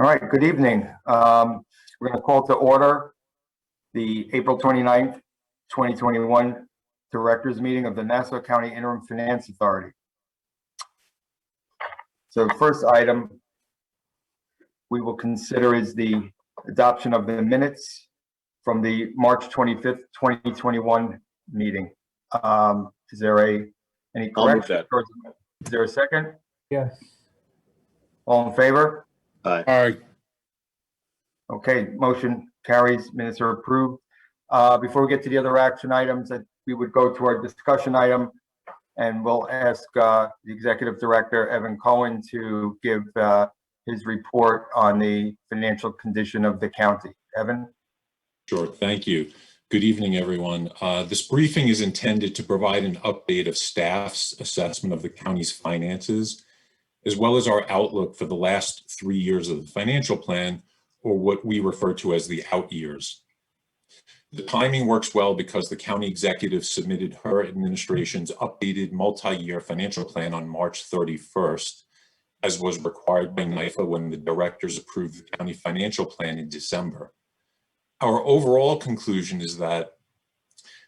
right, good evening. We're going to call to order the April 29th, 2021 Directors Meeting of the Nassau County Interim Finance Authority. So the first item we will consider is the adoption of the minutes from the March 25th, 2021 meeting. Is there any corrections? Is there a second? Yes. All in favor? Aye. Okay, motion carries, minutes are approved. Before we get to the other action items, we would go to our discussion item, and we'll ask the Executive Director, Evan Cohen, to give his report on the financial condition of the county. Evan? Sure, thank you. Good evening, everyone. This briefing is intended to provide an update of staff's assessment of the county's finances, as well as our outlook for the last 3 years of the financial plan, or what we refer to as the out years. The timing works well because the county executive submitted her administration's updated multi-year financial plan on March 31st, as was required by NIFA when the directors approved the county financial plan in December. Our overall conclusion is that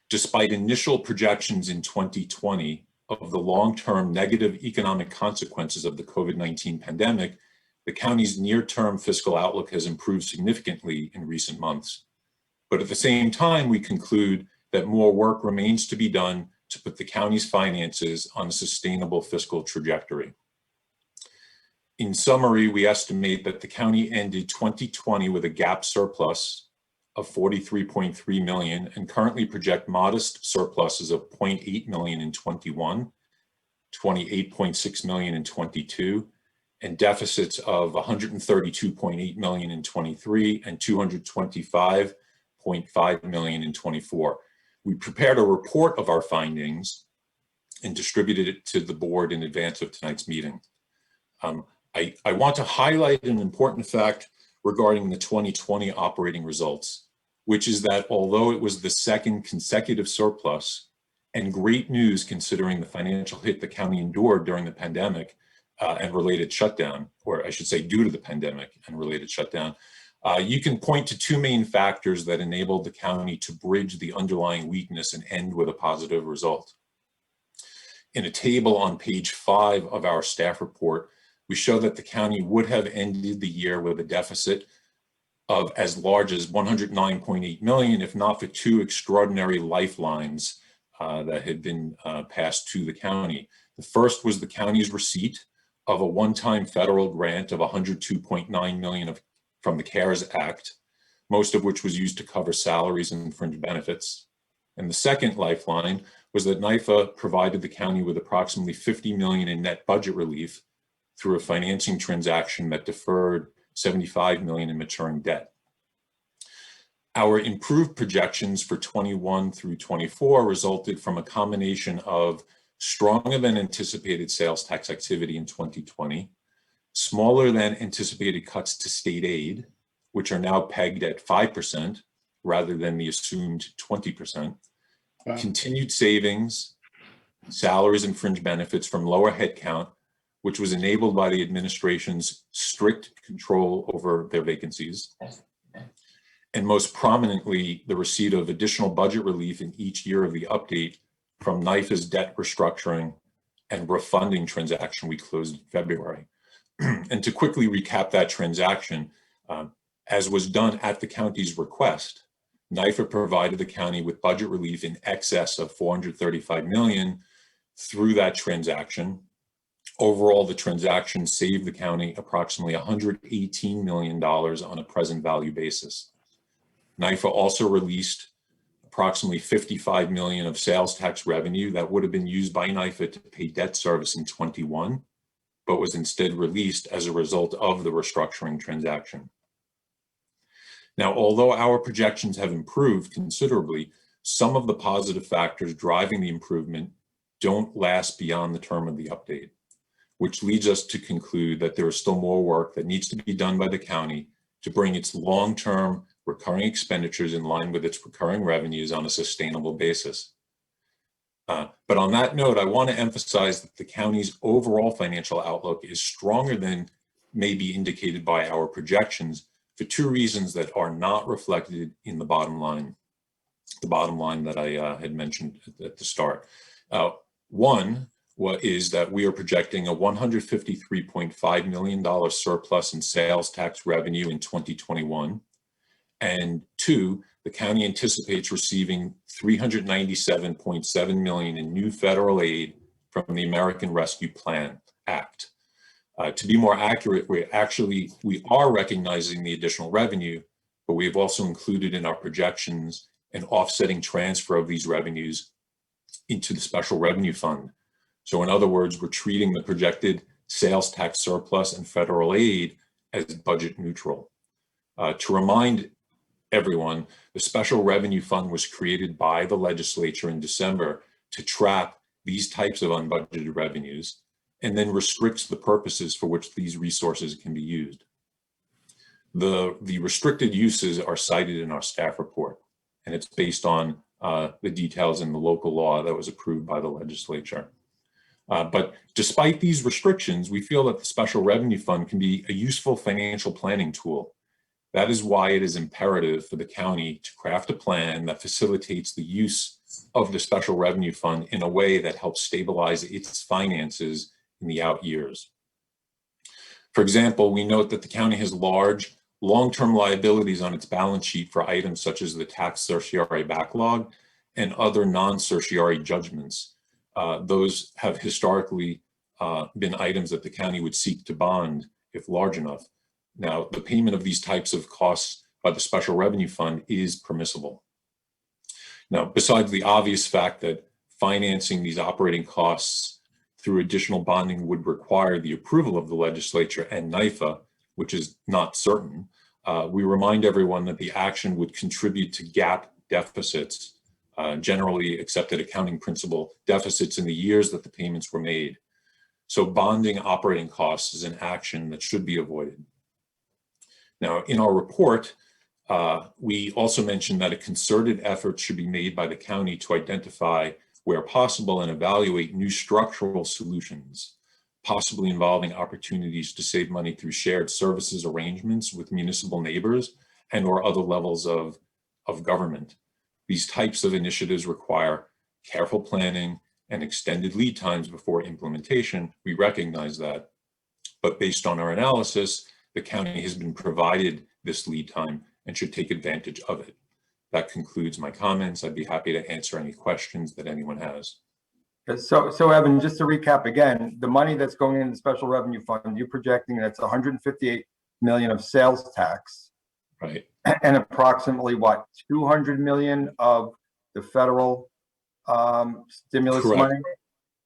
despite initial projections in 2020 of the long-term negative economic consequences of the COVID-19 pandemic, the county's near-term fiscal outlook has improved significantly in recent months. But at the same time, we conclude that more work remains to be done to put the county's finances on a sustainable fiscal trajectory. In summary, we estimate that the county ended 2020 with a GAAP surplus of $43.3 million and currently project modest surpluses of $0.8 million in 21, $28.6 million in 22, and deficits of $132.8 million in 23 and $225.5 million in 24. We prepared a report of our findings and distributed it to the board in advance of tonight's meeting. I want to highlight an important fact regarding the 2020 operating results, which is that although it was the second consecutive surplus, and great news considering the financial hit the county endured during the pandemic and related shutdown, or I should say due to the pandemic and related shutdown, you can point to two main factors that enabled the county to bridge the underlying weakness and end with a positive result. In a table on page 5 of our staff report, we show that the county would have ended the year with a deficit of as large as $109.8 million, if not for two extraordinary lifelines that had been passed to the county. The first was the county's receipt of a one-time federal grant of $102.9 million from the CARES Act, most of which was used to cover salaries and fringe benefits. And the second lifeline was that NIFA provided the county with approximately $50 million in net budget relief through a financing transaction that deferred $75 million in maturing debt. Our improved projections for 21 through 24 resulted from a combination of stronger than anticipated sales tax activity in 2020, smaller than anticipated cuts to state aid, which are now pegged at 5% rather than the assumed 20%, continued savings, salaries and fringe benefits from lower headcount, which was enabled by the administration's strict control over their vacancies, and most prominently, the receipt of additional budget relief in each year of the update from NIFA's debt restructuring and refunding transaction we closed in February. And to quickly recap that transaction, as was done at the county's request, NIFA provided the county with budget relief in excess of $435 million through that transaction. Overall, the transaction saved the county approximately $118 million on a present value basis. NIFA also released approximately $55 million of sales tax revenue that would have been used by NIFA to pay debt service in 21, but was instead released as a result of the restructuring transaction. Now, although our projections have improved considerably, some of the positive factors driving the improvement don't last beyond the term of the update, which leads us to conclude that there is still more work that needs to be done by the county to bring its long-term recurring expenditures in line with its recurring revenues on a sustainable basis. But on that note, I want to emphasize that the county's overall financial outlook is stronger than may be indicated by our projections for two reasons that are not reflected in the bottom line that I had mentioned at the start. One is that we are projecting a $153.5 million surplus in sales tax revenue in 2021. And two, the county anticipates receiving $397.7 million in new federal aid from the American Rescue Plan Act. To be more accurate, we are recognizing the additional revenue, but we have also included in our projections an offsetting transfer of these revenues into the special revenue fund. So in other words, we're treating the projected sales tax surplus and federal aid as budget neutral. To remind everyone, the special revenue fund was created by the legislature in December to trap these types of unbudgeted revenues and then restricts the purposes for which these resources can be used. The restricted uses are cited in our staff report, and it's based on the details in the local law that was approved by the legislature. But despite these restrictions, we feel that the special revenue fund can be a useful financial planning tool. That is why it is imperative for the county to craft a plan that facilitates the use of the special revenue fund in a way that helps stabilize its finances in the out years. For example, we note that the county has large long-term liabilities on its balance sheet for items such as the tax certiorari backlog and other non-certiorari judgments. Those have historically been items that the county would seek to bond if large enough. Now, the payment of these types of costs by the special revenue fund is permissible. Now, besides the obvious fact that financing these operating costs through additional bonding would require the approval of the legislature and NYFA, which is not certain, we remind everyone that the action would contribute to GAAP deficits, generally accepted accounting principle deficits in the years that the payments were made. So bonding operating costs is an action that should be avoided. Now, in our report, we also mentioned that a concerted effort should be made by the county to identify, where possible, and evaluate new structural solutions, possibly involving opportunities to save money through shared services arrangements with municipal neighbors and or other levels of government. These types of initiatives require careful planning and extended lead times before implementation. We recognize that, but based on our analysis, the county has been provided this lead time and should take advantage of it. That concludes my comments. I'd be happy to answer any questions that anyone has. So Evan, just to recap again, the money that's going in the special revenue fund, you're projecting that's 158 million of sales tax, right? And approximately what, 200 million of the federal stimulus Correct. money?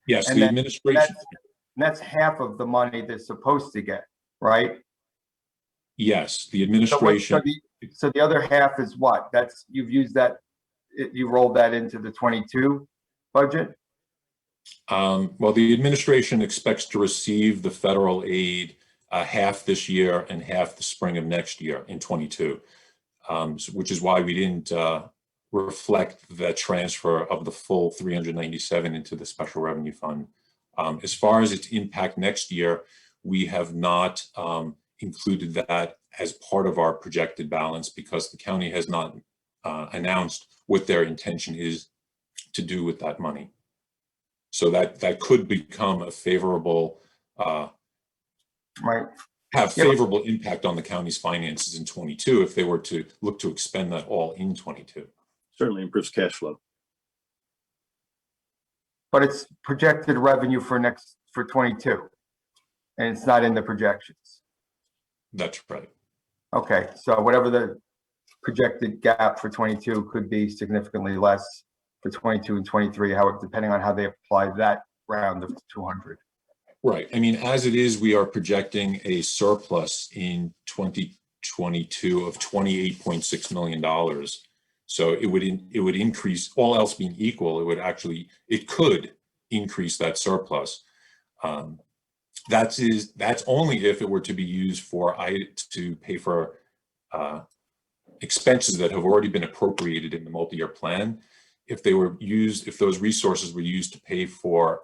Yes, and the administration. That's half of the money they're supposed to get, right? Yes, the administration. So the other half is what? That's, you've used that, you rolled that into the 22 budget? Well, the administration expects to receive the federal aid half this year and half the spring of next year in 22, which is why we didn't reflect the transfer of the full 397 into the special revenue fund. As far as its impact next year, we have not included that as part of our projected balance because the county has not announced what their intention is to do with that money. So that could become a favorable, Right. have favorable impact on the county's finances in 22 if they were to look to expend that all in 22. Certainly improves cash flow. But it's projected revenue for 22, and it's not in the projections. That's right. Okay, so whatever the projected gap for 22 could be significantly less for 22 and 23, depending on how they apply that round of 200. Right. I mean, as it is, we are projecting a surplus in 2022 of $28.6 million. So it would increase, all else being equal, it could increase that surplus. That's only if it were to be used to pay for expenses that have already been appropriated in the multi-year plan. If those resources were used to pay for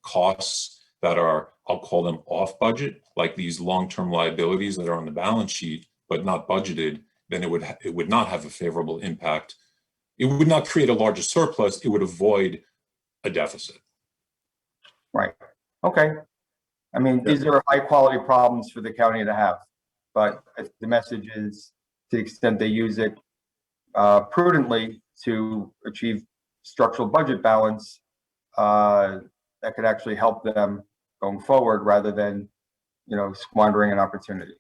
costs that are, I'll call them off budget, like these long-term liabilities that are on the balance sheet but not budgeted, then it would not have a favorable impact. It would not create a larger surplus. It would avoid a deficit. Right. Okay. I mean, these are high quality problems for the county to have, but the message is to the extent they use it prudently to achieve structural budget balance, that could actually help them going forward rather than, squandering an opportunity.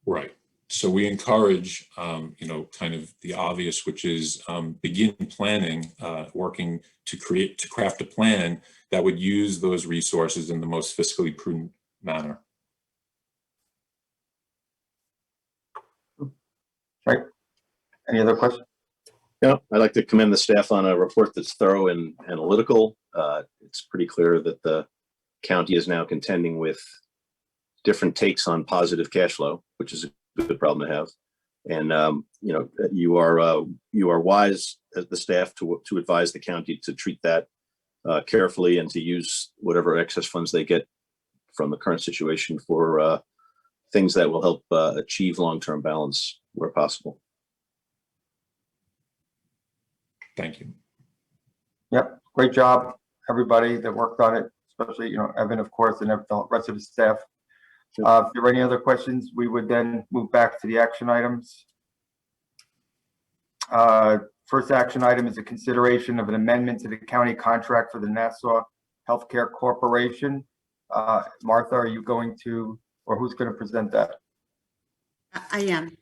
Right. So we encourage, kind of the obvious, which is begin planning, working to craft a plan that would use those resources in the most fiscally prudent manner. Right. Any other questions? Yeah, I'd like to commend the staff on a report that's thorough and analytical. It's pretty clear that the county is now contending with different takes on positive cash flow, which is a good problem to have. And you are wise as the staff to advise the county to treat that carefully and to use whatever excess funds they get from the current situation for things that will help achieve long-term balance where possible. Thank you. Yep. Great job, everybody that worked on it, especially, Evan, of course, and the rest of the staff. If there are any other questions, we would then move back to the action items. First action item is a consideration of an amendment to the county contract for the Nassau Healthcare Corporation. Martha, are you going to, or who's going to present that? I am.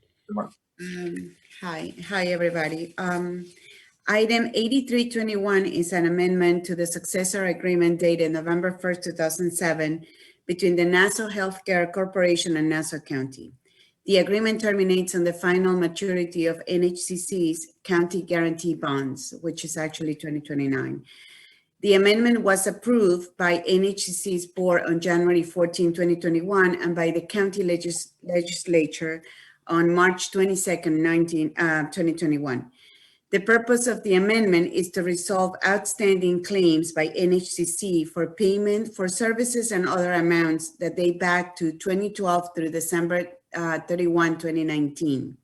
Hi, everybody. Item 8321 is an amendment to the successor agreement dated November 1st, 2007 between the Nassau Healthcare Corporation and Nassau County. The agreement terminates on the final maturity of NHCC's county guarantee bonds, which is actually 2029. The amendment was approved by NHCC's board on January 14, 2021, and by the county legislature on March 22nd, 2021. The purpose of the amendment is to resolve outstanding claims by NHCC for payment for services and other amounts that date back to 2012 through December 31, 2019.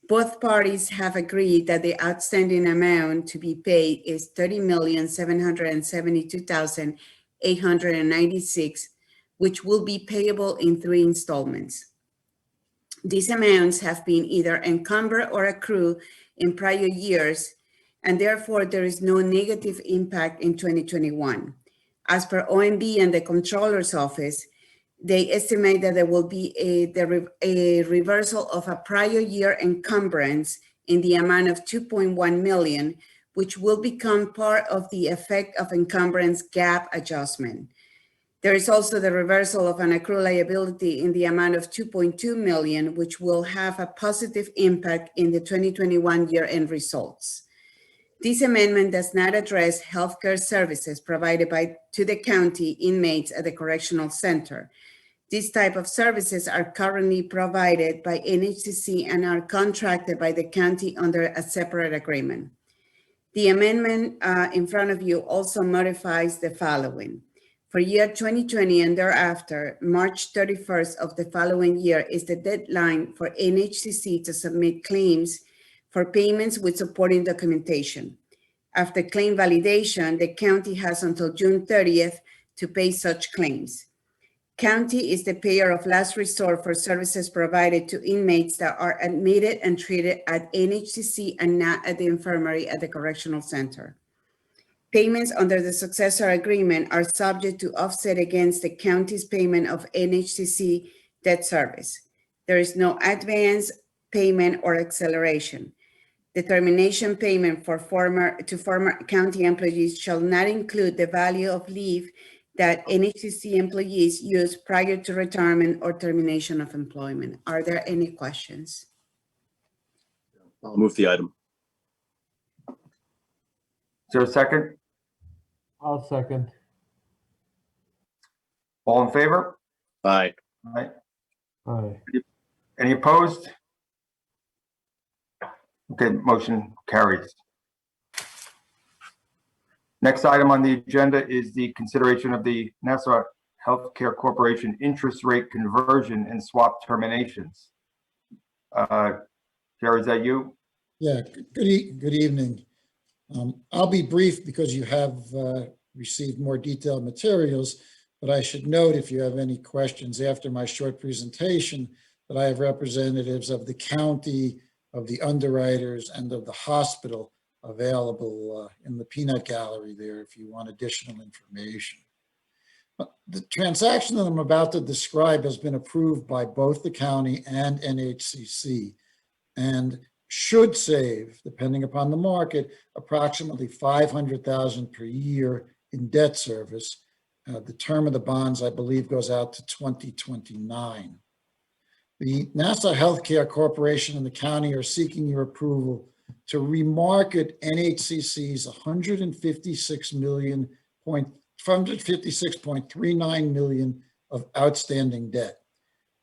Both parties have agreed that the outstanding amount to be paid is $30,772,896, which will be payable in 3 installments. These amounts have been either encumbered or accrued in prior years, and therefore there is no negative impact in 2021. As per OMB and the Comptroller's Office, they estimate that there will be a reversal of a prior year encumbrance in the amount of $2.1 million, which will become part of the effect of encumbrance gap adjustment. There is also the reversal of an accrued liability in the amount of $2.2 million, which will have a positive impact in the 2021 year-end results. This amendment does not address healthcare services provided to the county inmates at the correctional center. These type of services are currently provided by NHCC and are contracted by the county under a separate agreement. The amendment in front of you also modifies the following. For year 2020 and thereafter, March 31st of the following year is the deadline for NHCC to submit claims for payments with supporting documentation. After claim validation, the county has until June 30th to pay such claims. County is the payer of last resort for services provided to inmates that are admitted and treated at NHCC and not at the infirmary at the correctional center. Payments under the successor agreement are subject to offset against the county's payment of NHCC debt service. There is no advance payment or acceleration. The termination payment to former county employees shall not include the value of leave that NHCC employees use prior to retirement or termination of employment. Are there any questions? I'll move the item. Is there a second? I'll second. All in favor? Aye. All right. Aye. Any opposed? Okay, motion carries. Next item on the agenda is the consideration of the Nassau Healthcare Corporation interest rate conversion and swap terminations. Jerry, is that you? Yeah, good evening. I'll be brief because you have received more detailed materials, but I should note, if you have any questions after my short presentation, that I have representatives of the county, of the underwriters, and of the hospital available in the peanut gallery there if you want additional information. The transaction that I'm about to describe has been approved by both the county and NHCC and should save, depending upon the market, approximately $500,000 per year in debt service. The term of the bonds, I believe, goes out to 2029. The Nassau Healthcare Corporation and the county are seeking your approval to remarket NHCC's $156.39 million of outstanding debt.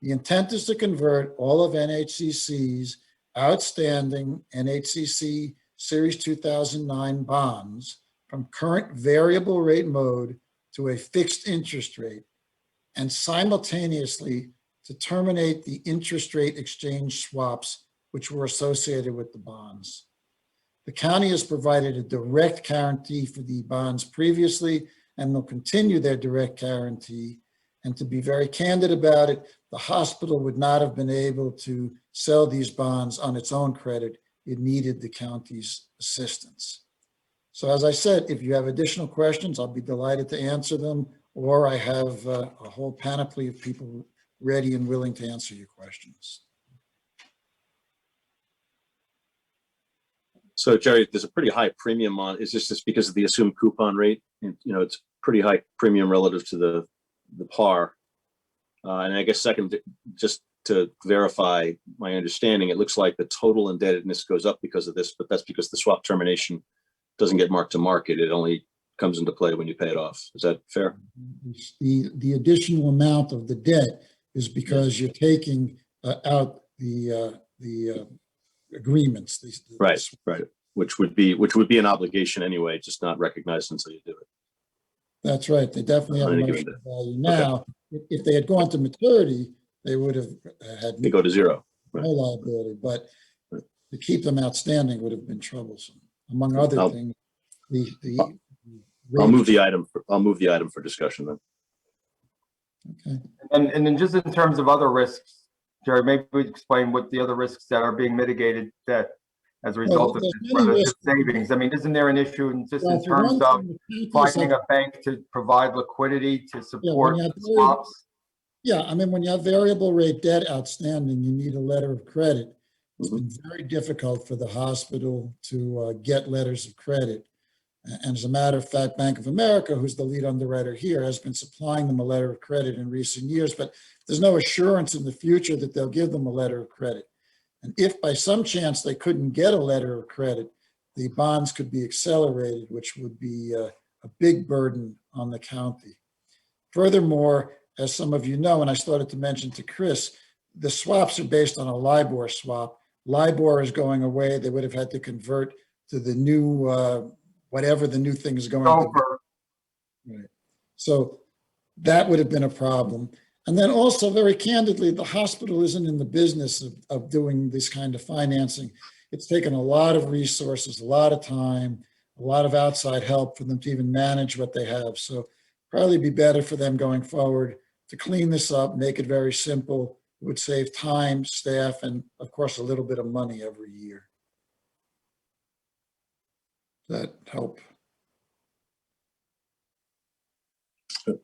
The intent is to convert all of NHCC's outstanding NHCC Series 2009 bonds from current variable rate mode to a fixed interest rate, and simultaneously to terminate the interest rate exchange swaps which were associated with the bonds. The county has provided a direct guarantee for the bonds previously and will continue their direct guarantee. And to be very candid about it, the hospital would not have been able to sell these bonds on its own credit. It needed the county's assistance. So as I said, if you have additional questions, I'll be delighted to answer them, or I have a whole panoply of people ready and willing to answer your questions. So Jerry, there's a pretty high premium on, is this just because of the assumed coupon rate? And, you know, it's pretty high premium relative to the par. And I guess second, just to verify my understanding, it looks like the total indebtedness goes up because of this, but that's because the swap termination doesn't get marked to market. It only comes into play when you pay it off. Is that fair? The additional amount of the debt is because you're taking out the agreements. Right. Which would be an obligation anyway, just not recognized until you do it. That's right. They definitely have a notional value now. Okay. If they had gone to maturity, they would have had they go to zero. No liability, but to keep them outstanding would have been troublesome. Among other things, I'll move the item for discussion then. Okay. And then just in terms of other risks, Jerry, maybe we explain what the other risks that are being mitigated that as a result of this relative savings. I mean, isn't there an issue in just in terms of finding a bank to provide liquidity to support swaps? Yeah, I mean, when you have variable rate debt outstanding, you need a letter of credit. It's been very difficult for the hospital to get letters of credit. And as a matter of fact, Bank of America, who's the lead underwriter here, has been supplying them a letter of credit in recent years, but there's no assurance in the future that they'll give them a letter of credit. And if by some chance they couldn't get a letter of credit, the bonds could be accelerated, which would be a big burden on the county. Furthermore, as some of you know, and I started to mention to Chris, the swaps are based on a LIBOR swap. LIBOR is going away. They would have had to convert to the new, whatever the new thing is going to be. Right. So that would have been a problem. And then also, very candidly, the hospital isn't in the business of doing this kind of financing. It's taken a lot of resources, a lot of time, a lot of outside help for them to even manage what they have. So probably be better for them going forward to clean this up, make it very simple. It would save time, staff, and of course, a little bit of money every year. Does that help?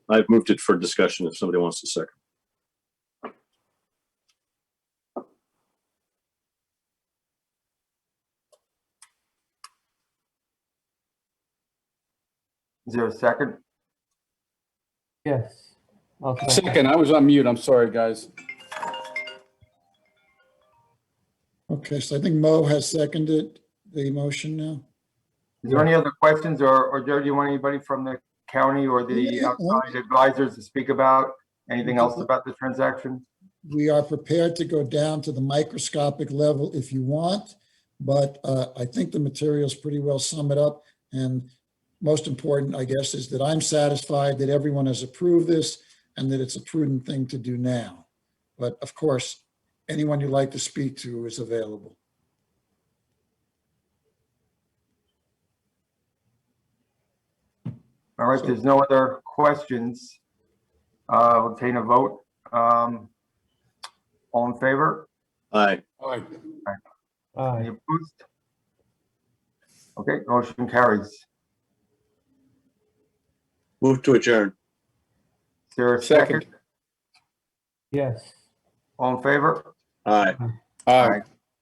I've moved it for discussion if somebody wants to second. Is there a second? Yes. I'll Second, I was on mute. I'm sorry, guys. Okay, so I think Mo has seconded the motion now. Is there any other questions, or Jerry, do you want anybody from the county or the outside advisors to speak about anything else about the transaction? We are prepared to go down to the microscopic level if you want, but I think the materials pretty well sum it up. And most important, I guess, is that I'm satisfied that everyone has approved this. and that it's a prudent thing to do now. But of course, anyone you'd like to speak to is available. All right, there's no other questions. We'll take a vote. All in favor? Aye. All right. Any Aye. opposed? Okay, motion carries. Move to adjourn. Is there a second? Second. Yes. All in favor? Aye. Aye. Aye.